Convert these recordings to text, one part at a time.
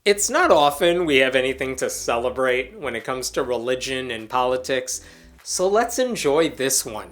It's not often we have anything to celebrate when it comes to religion and politics, so let's enjoy this one.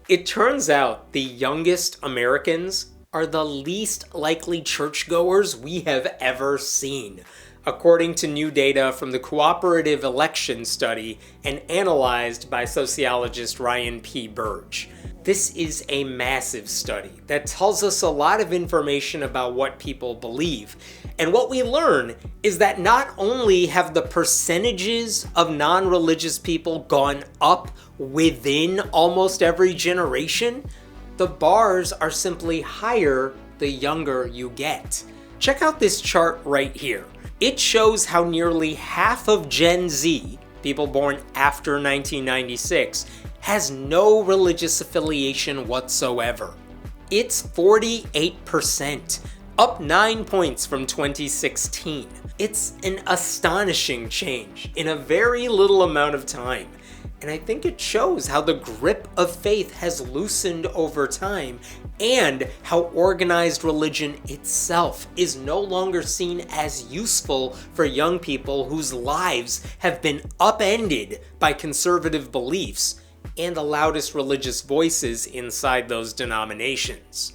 It turns out the youngest Americans are the least likely churchgoers we have ever seen, according to new data from the Cooperative Election Study and analyzed by sociologist Ryan P. Burge. This is a massive study that tells us a lot of information about what people believe. And what we learn is that not only have the percentages of non-religious people gone up within almost every generation, the bars are simply higher the younger you get. Check out this chart right here. It shows how nearly half of Gen Z, people born after 1996, has no religious affiliation whatsoever. It's 48%, up 9 points from 2016. It's an astonishing change in a very little amount of time. And I think it shows how the grip of faith has loosened over time and how organized religion itself is no longer seen as useful for young people whose lives have been upended by conservative beliefs and the loudest religious voices inside those denominations.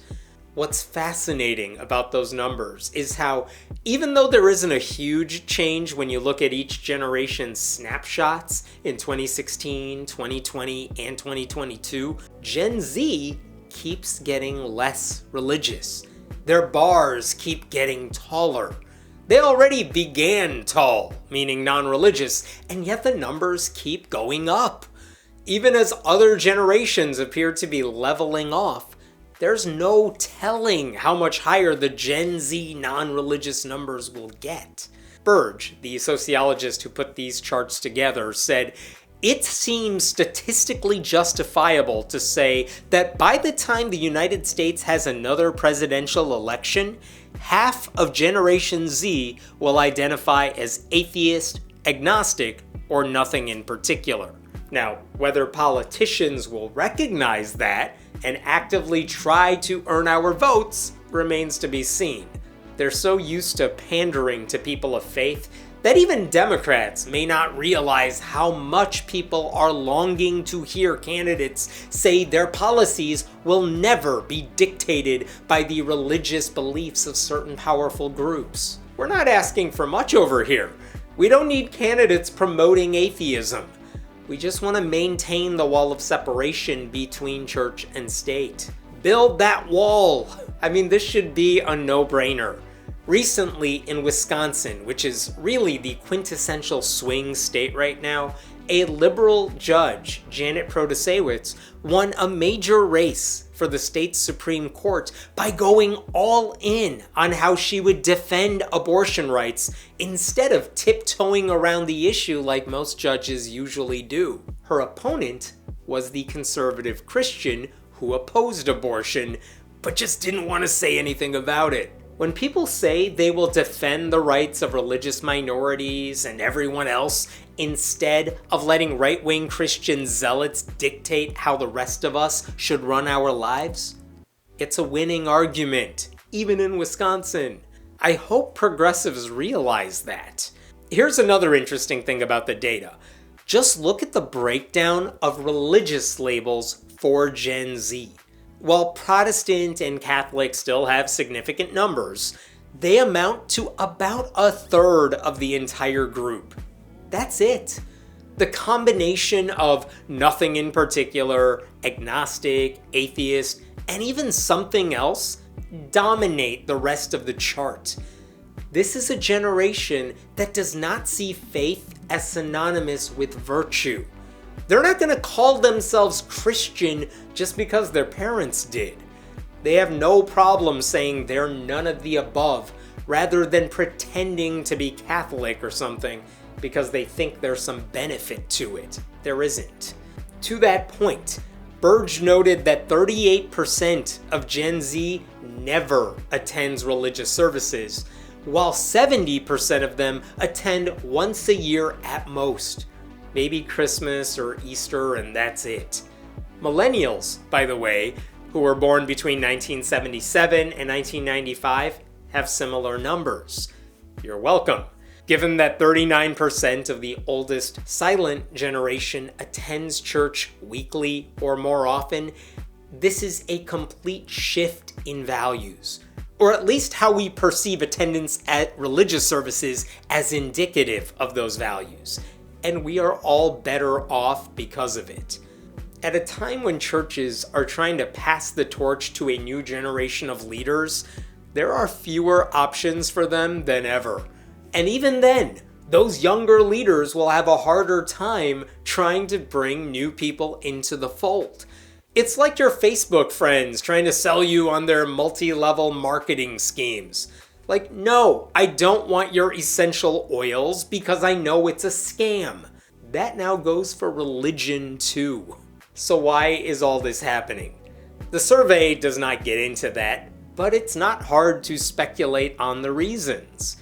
What's fascinating about those numbers is how, even though there isn't a huge change when you look at each generation's snapshots in 2016, 2020, and 2022, Gen Z keeps getting less religious. Their bars keep getting taller. They already began tall, meaning non-religious, and yet the numbers keep going up. Even as other generations appear to be leveling off, there's no telling how much higher the Gen Z non-religious numbers will get. Burge, the sociologist who put these charts together, said, "It seems statistically justifiable to say that by the time the United States has another presidential election, half of Generation Z will identify as atheist, agnostic, or nothing in particular." Now, whether politicians will recognize that and actively try to earn our votes remains to be seen. They're so used to pandering to people of faith that even Democrats may not realize how much people are longing to hear candidates say their policies will never be dictated by the religious beliefs of certain powerful groups. We're not asking for much over here. We don't need candidates promoting atheism. We just want to maintain the wall of separation between church and state. Build that wall. I mean, this should be a no-brainer. Recently in Wisconsin, which is really the quintessential swing state right now, a liberal judge, Janet Protasewicz, won a major race for the state's Supreme Court by going all in on how she would defend abortion rights instead of tiptoeing around the issue like most judges usually do. Her opponent was the conservative Christian who opposed abortion, but just didn't want to say anything about it. When people say they will defend the rights of religious minorities and everyone else instead of letting right-wing Christian zealots dictate how the rest of us should run our lives, it's a winning argument, even in Wisconsin. I hope progressives realize that. Here's another interesting thing about the data. Just look at the breakdown of religious labels for Gen Z. While Protestant and Catholic still have significant numbers, they amount to about a third of the entire group. That's it. The combination of nothing in particular, agnostic, atheist, and even something else dominate the rest of the chart. This is a generation that does not see faith as synonymous with virtue. They're not going to call themselves Christian just because their parents did. They have no problem saying they're none of the above, rather than pretending to be Catholic or something because they think there's some benefit to it. There isn't. To that point, Burge noted that 38% of Gen Z never attends religious services, while 70% of them attend once a year at most. Maybe Christmas or Easter, and that's it. Millennials, by the way, who were born between 1977 and 1995, have similar numbers. You're welcome. Given that 39% of the oldest silent generation attends church weekly or more often, this is a complete shift in values, or at least how we perceive attendance at religious services as indicative of those values. And we are all better off because of it. At a time when churches are trying to pass the torch to a new generation of leaders, there are fewer options for them than ever. And even then, those younger leaders will have a harder time trying to bring new people into the fold. It's like your Facebook friends trying to sell you on their multi-level marketing schemes. Like, no, I don't want your essential oils because I know it's a scam. That now goes for religion too. So why is all this happening? The survey does not get into that, but it's not hard to speculate on the reasons.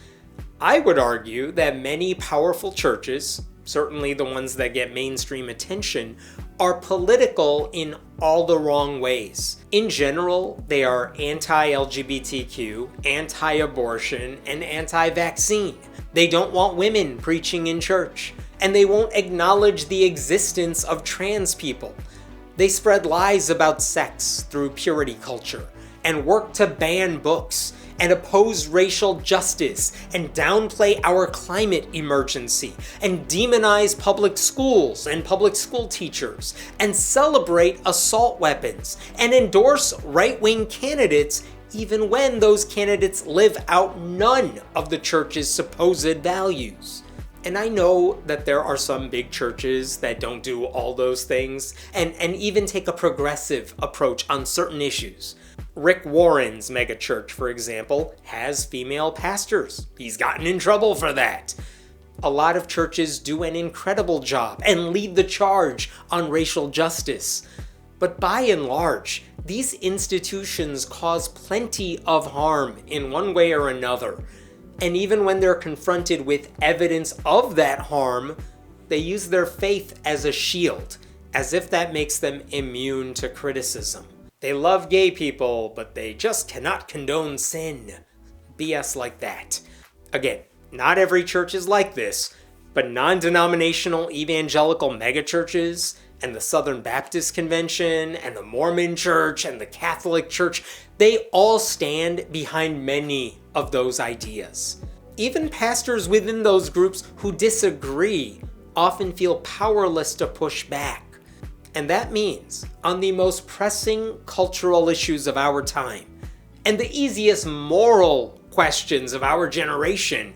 I would argue that many powerful churches, certainly the ones that get mainstream attention, are political in all the wrong ways. In general, they are anti-LGBTQ, anti-abortion, and anti-vaccine. They don't want women preaching in church, and they won't acknowledge the existence of trans people. They spread lies about sex through purity culture, and work to ban books, and oppose racial justice, and downplay our climate emergency, and demonize public schools and public school teachers, and celebrate assault weapons, and endorse right-wing candidates even when those candidates live out none of the church's supposed values. And I know that there are some big churches that don't do all those things, and even take a progressive approach on certain issues. Rick Warren's megachurch, for example, has female pastors. He's gotten in trouble for that. A lot of churches do an incredible job and lead the charge on racial justice. But by and large, these institutions cause plenty of harm in one way or another. And even when they're confronted with evidence of that harm, they use their faith as a shield, as if that makes them immune to criticism. They love gay people, but they just cannot condone sin. BS like that. Again, not every church is like this, but non-denominational evangelical megachurches, and the Southern Baptist Convention, and the Mormon Church, and the Catholic Church, they all stand behind many of those ideas. Even pastors within those groups who disagree often feel powerless to push back. And that means, on the most pressing cultural issues of our time, and the easiest moral questions of our generation,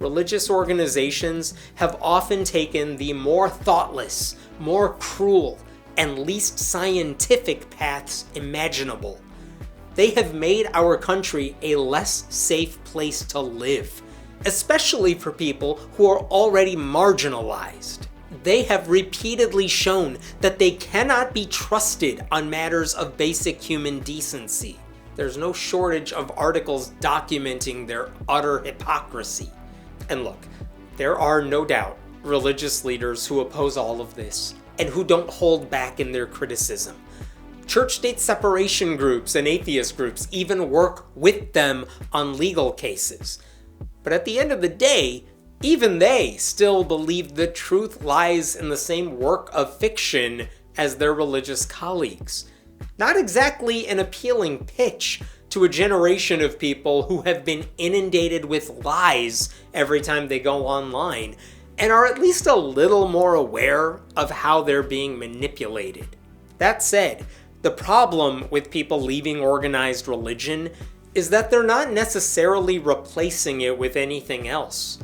religious organizations have often taken the more thoughtless, more cruel, and least scientific paths imaginable. They have made our country a less safe place to live, especially for people who are already marginalized. They have repeatedly shown that they cannot be trusted on matters of basic human decency. There's no shortage of articles documenting their utter hypocrisy. And look, there are no doubt religious leaders who oppose all of this and who don't hold back in their criticism. Church-state separation groups and atheist groups even work with them on legal cases. But at the end of the day, even they still believe the truth lies in the same work of fiction as their religious colleagues. Not exactly an appealing pitch to a generation of people who have been inundated with lies every time they go online, and are at least a little more aware of how they're being manipulated. That said, the problem with people leaving organized religion is that they're not necessarily replacing it with anything else.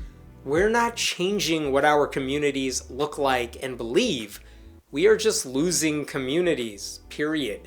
We're not changing what our communities look like and believe. We are just losing communities, period.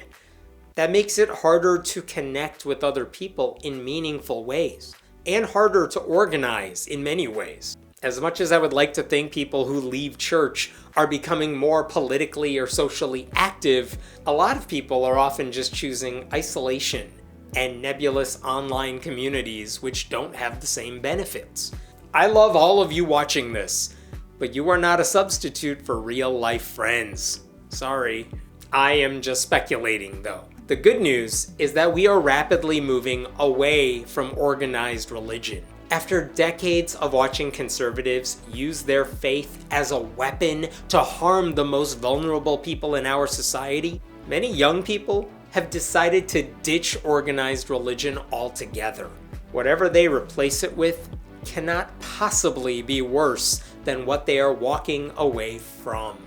That makes it harder to connect with other people in meaningful ways, and harder to organize in many ways. As much as I would like to think people who leave church are becoming more politically or socially active, a lot of people are often just choosing isolation and nebulous online communities which don't have the same benefits. I love all of you watching this, but you are not a substitute for real-life friends. Sorry. I am just speculating, though. The good news is that we are rapidly moving away from organized religion. After decades of watching conservatives use their faith as a weapon to harm the most vulnerable people in our society, many young people have decided to ditch organized religion altogether. Whatever they replace it with cannot possibly be worse than what they are walking away from.